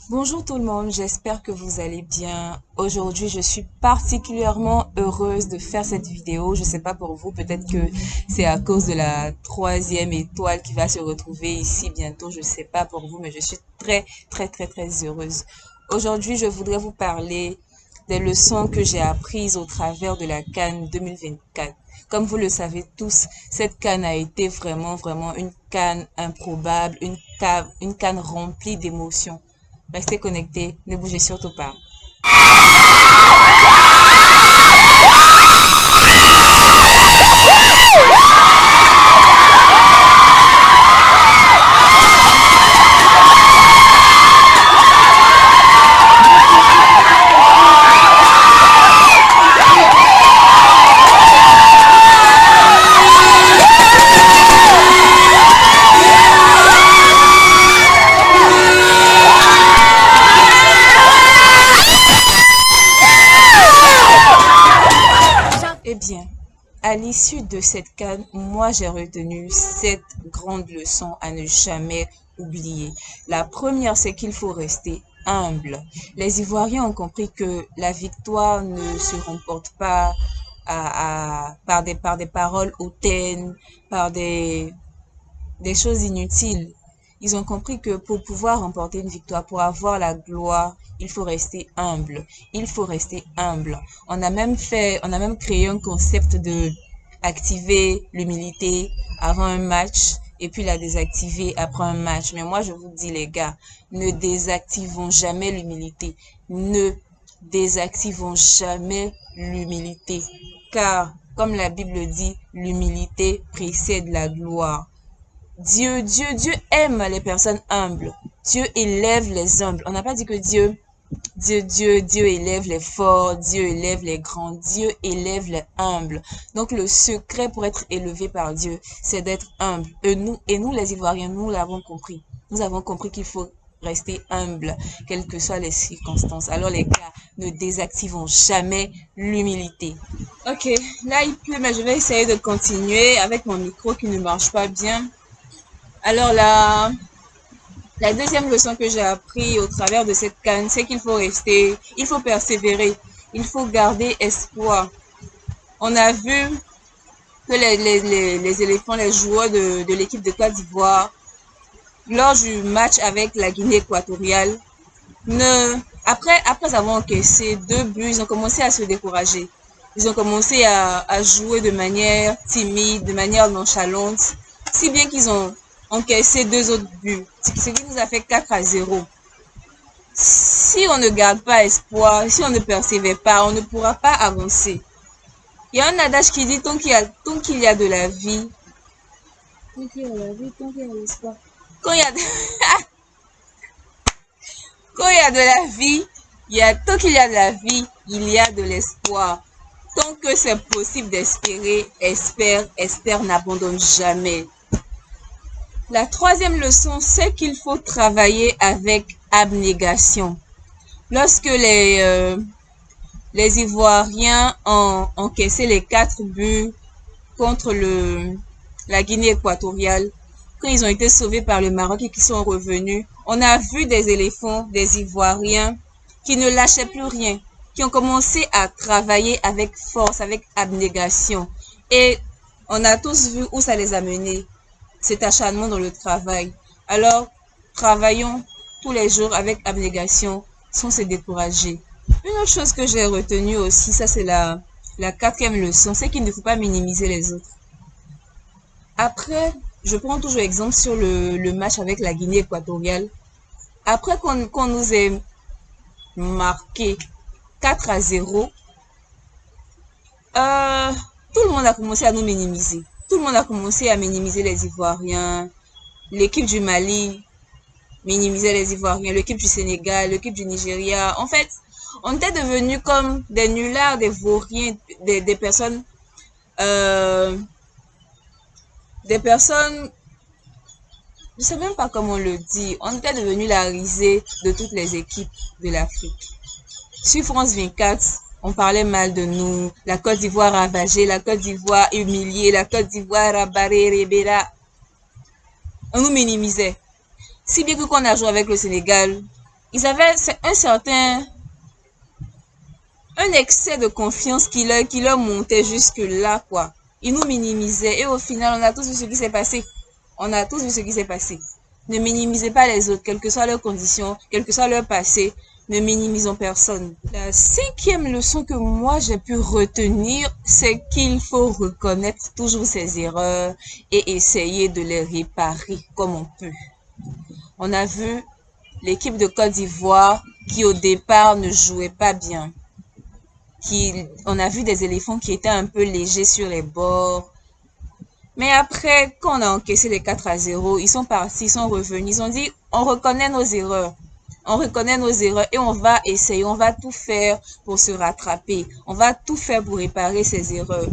Bonjour tout le monde, j'espère que vous allez bien. Aujourd'hui, je suis particulièrement heureuse de faire cette vidéo. Je sais pas pour vous, peut-être que c'est à cause de la troisième étoile qui va se retrouver ici bientôt. Je sais pas pour vous, mais je suis très heureuse. Aujourd'hui, je voudrais vous parler des leçons que j'ai apprises au travers de la CAN 2024. Comme vous le savez tous, cette CAN a été vraiment une CAN improbable, une CAN remplie d'émotions. Restez connectés, ne bougez surtout pas. Eh bien, à l'issue de cette CAN, moi j'ai retenu 7 grandes leçons à ne jamais oublier. La première, c'est qu'il faut rester humble. Les Ivoiriens ont compris que la victoire ne se remporte pas par des paroles hautaines, par des choses inutiles. Ils ont compris que pour pouvoir remporter une victoire, pour avoir la gloire, il faut rester humble. Il faut rester humble. On a même créé un concept de activer l'humilité avant un match et puis la désactiver après un match. Mais moi, je vous dis, les gars, ne désactivons jamais l'humilité. Ne désactivons jamais l'humilité. Car, comme la Bible dit, l'humilité précède la gloire. Dieu aime les personnes humbles. Dieu élève les humbles. On n'a pas dit que Dieu élève les forts, Dieu élève les grands, Dieu élève les humbles. Donc le secret pour être élevé par Dieu, c'est d'être humble. Et nous les Ivoiriens, nous l'avons compris. Nous avons compris qu'il faut rester humble, quelles que soient les circonstances. Alors les gars, ne désactivons jamais l'humilité. Ok, là il pleut, mais je vais essayer de continuer avec mon micro qui ne marche pas bien. Alors la deuxième leçon que j'ai appris au travers de cette CAN, c'est il faut persévérer, il faut garder espoir. On a vu que les éléphants, les joueurs de l'équipe de Côte d'Ivoire, lors du match avec la Guinée équatoriale, après avoir encaissé 2 buts, ils ont commencé à se décourager. Ils ont commencé à jouer de manière timide, de manière nonchalante, si bien qu'ils ont encaissé 2 autres buts, ce qui nous a fait 4-0. Si on ne garde pas espoir, si on ne persévère pas, on ne pourra pas avancer. Il y a un adage qui dit tant qu'il y a de la vie, tant qu'il y a de la vie, tant qu'il y a de l'espoir. Quand il y a de, quand il y a de la vie, tant qu'il y a de la vie, il y a de l'espoir. Tant que c'est possible d'espérer, espère, n'abandonne jamais. La troisième leçon, c'est qu'il faut travailler avec abnégation. Lorsque les Ivoiriens ont encaissé les 4 buts contre la Guinée équatoriale, quand ils ont été sauvés par le Maroc et qu'ils sont revenus, on a vu des éléphants, des Ivoiriens qui ne lâchaient plus rien, qui ont commencé à travailler avec force, avec abnégation. Et on a tous vu où ça les a menés, cet acharnement dans le travail. Alors, travaillons tous les jours avec abnégation sans se décourager. Une autre chose que j'ai retenue aussi, ça c'est la quatrième leçon, c'est qu'il ne faut pas minimiser les autres. Après, je prends toujours exemple sur le match avec la Guinée équatoriale. Après qu'on nous ait marqué 4-0, tout le monde a commencé à nous minimiser. Tout le monde a commencé à minimiser les Ivoiriens. L'équipe du Mali minimisait les Ivoiriens, l'équipe du Sénégal, l'équipe du Nigeria. En fait, on était devenus comme des nullards, des vauriens, des personnes, je sais même pas comment on le dit. On était devenus la risée de toutes les équipes de l'Afrique. Sur France 24, on parlait mal de nous. La Côte d'Ivoire ravagée, la Côte d'Ivoire humiliée, la Côte d'Ivoire rabarrée, rébéra. On nous minimisait. Si bien que quand on a joué avec le Sénégal, Ils avaient un excès de confiance qui leur montait jusque là, quoi. Ils nous minimisaient et au final, on a tous vu ce qui s'est passé. On a tous vu ce qui s'est passé. Ne minimisez pas les autres, quelles que soient leurs conditions, quel que soit leur passé. Ne minimisons personne. La cinquième leçon que moi j'ai pu retenir, c'est qu'il faut reconnaître toujours ses erreurs et essayer de les réparer comme on peut. On a vu l'équipe de Côte d'Ivoire qui au départ ne jouait pas bien. On a vu des éléphants qui étaient un peu légers sur les bords. Mais après, quand on a encaissé les 4-0, ils sont partis, ils sont revenus. Ils ont dit, on reconnaît nos erreurs. On reconnaît nos erreurs et on va essayer, on va tout faire pour se rattraper. On va tout faire pour réparer ces erreurs.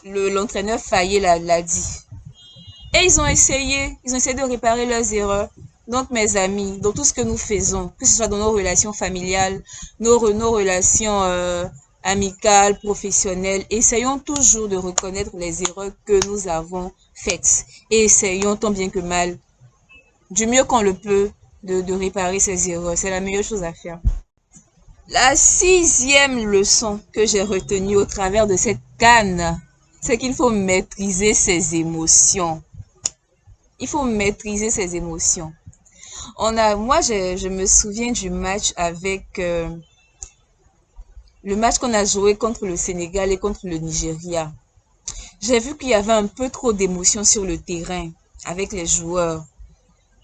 L'entraîneur Fayet l'a dit. Et ils ont essayé de réparer leurs erreurs. Donc, mes amis, dans tout ce que nous faisons, que ce soit dans nos relations familiales, nos relations amicales, professionnelles, essayons toujours de reconnaître les erreurs que nous avons faites. Et essayons, tant bien que mal, du mieux qu'on le peut, de réparer ces erreurs. C'est la meilleure chose à faire. La sixième leçon que j'ai retenue au travers de cette CAN, c'est qu'il faut maîtriser ses émotions. Il faut maîtriser ses émotions. Moi, je me souviens du match avec le match qu'on a joué contre le Sénégal et contre le Nigeria. J'ai vu qu'il y avait un peu trop d'émotions sur le terrain avec les joueurs.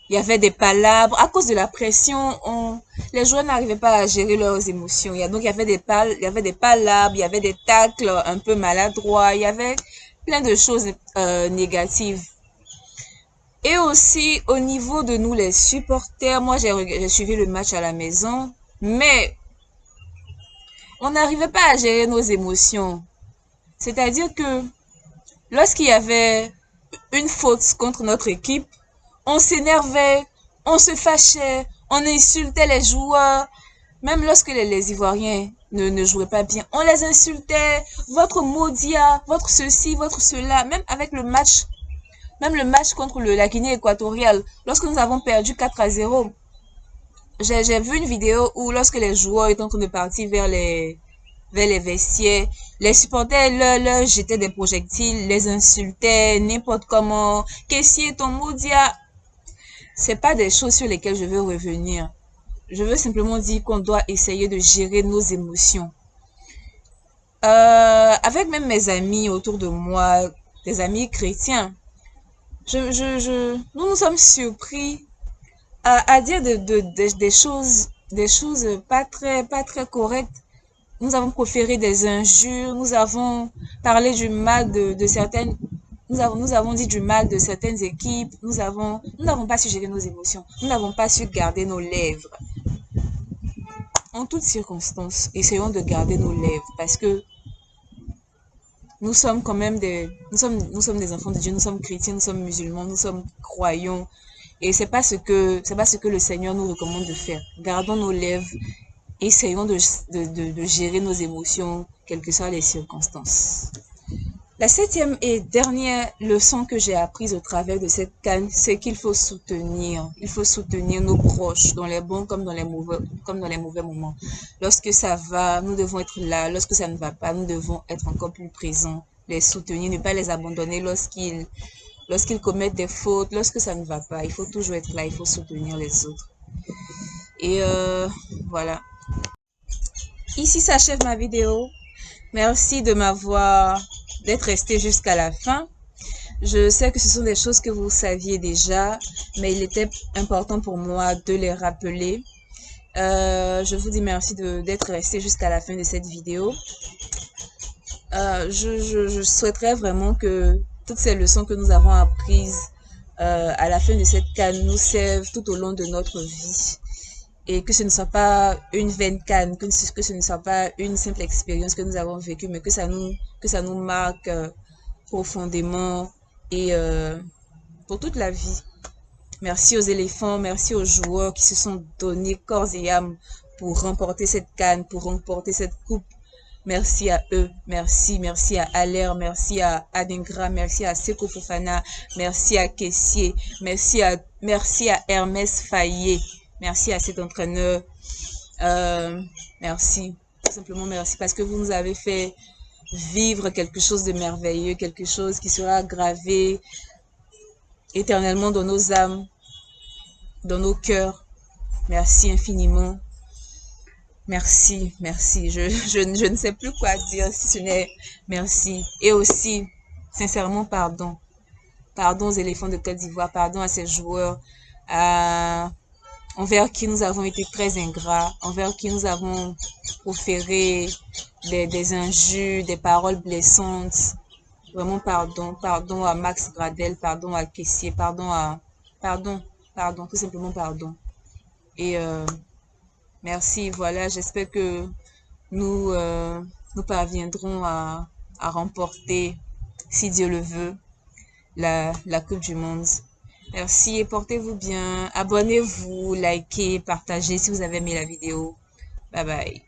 Il y avait des palabres. À cause de la pression, les joueurs n'arrivaient pas à gérer leurs émotions. Donc, il y avait des palabres, il y avait des tacles un peu maladroits, il y avait plein de choses négatives. Et aussi, au niveau de nous, les supporters, moi, j'ai suivi le match à la maison, mais on n'arrivait pas à gérer nos émotions. C'est-à-dire que lorsqu'il y avait une faute contre notre équipe, on s'énervait, on se fâchait, on insultait les joueurs. Même lorsque les Ivoiriens ne jouaient pas bien, on les insultait. Votre Maudia, votre ceci, votre cela. Même le match contre la Guinée équatoriale, lorsque nous avons perdu 4-0, j'ai vu une vidéo où lorsque les joueurs étaient en train de partir vers les vestiaires, les supporters leur jetaient des projectiles, les insultaient, n'importe comment. Caissier, ton Maudia. C'est pas des choses sur lesquelles je veux revenir. Je veux simplement dire qu'on doit essayer de gérer nos émotions. Avec même mes amis autour de moi, des amis chrétiens, nous sommes surpris à dire des choses pas très correctes. Nous avons proféré des injures, nous avons parlé du mal de certaines, nous avons dit du mal de certaines équipes, nous n'avons pas su gérer nos émotions, nous n'avons pas su garder nos lèvres. En toutes circonstances, essayons de garder nos lèvres parce que nous sommes quand même nous sommes des enfants de Dieu, nous sommes chrétiens, nous sommes musulmans, nous sommes croyants. Et c'est pas ce que le Seigneur nous recommande de faire. Gardons nos lèvres, essayons de gérer nos émotions, quelles que soient les circonstances. La septième et dernière leçon que j'ai apprise au travers de cette CAN, c'est qu'il faut soutenir. Il faut soutenir nos proches, dans les bons comme dans les mauvais moments. Lorsque ça va, nous devons être là. Lorsque ça ne va pas, nous devons être encore plus présents, les soutenir, ne pas les abandonner lorsqu'ils commettent des fautes, lorsque ça ne va pas. Il faut toujours être là, il faut soutenir les autres. Et voilà. Ici s'achève ma vidéo. Merci d'être resté jusqu'à la fin. Je sais que ce sont des choses que vous saviez déjà, mais il était important pour moi de les rappeler. Je vous dis merci d'être resté jusqu'à la fin de cette vidéo. Je souhaiterais vraiment que toutes ces leçons que nous avons apprises à la fin de cette CAN nous servent tout au long de notre vie. Et que ce ne soit pas une vaine CAN, que ce ne soit pas une simple expérience que nous avons vécue, mais que ça nous marque profondément et pour toute la vie. Merci aux éléphants, merci aux joueurs qui se sont donnés corps et âme pour remporter cette CAN, pour remporter cette coupe. Merci à eux, merci à Aller, merci à Adingra, merci à Seko Fofana, merci à Kessier, merci à Hermès Fayet. Merci à cet entraîneur. Merci. Tout simplement merci parce que vous nous avez fait vivre quelque chose de merveilleux, quelque chose qui sera gravé éternellement dans nos âmes, dans nos cœurs. Merci infiniment. Merci, merci. Je ne sais plus quoi dire si ce n'est merci. Et aussi, sincèrement, pardon. Pardon aux éléphants de Côte d'Ivoire, pardon à ces joueurs envers qui nous avons été très ingrats, envers qui nous avons proféré des injures, des paroles blessantes. Vraiment pardon. Pardon à Max Gradel, pardon à Kessier, Pardon, tout simplement pardon. Et merci, voilà, j'espère que nous parviendrons à remporter, si Dieu le veut, la Coupe du Monde. Merci et portez-vous bien. Abonnez-vous, likez, partagez si vous avez aimé la vidéo. Bye bye.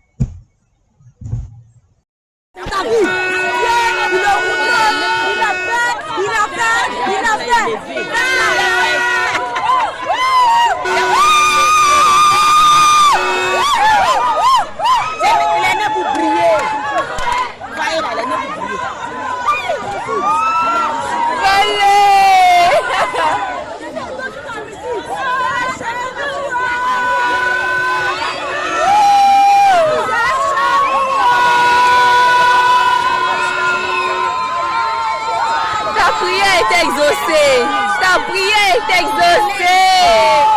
Ta prière est exaucée. Ta prière est exaucée.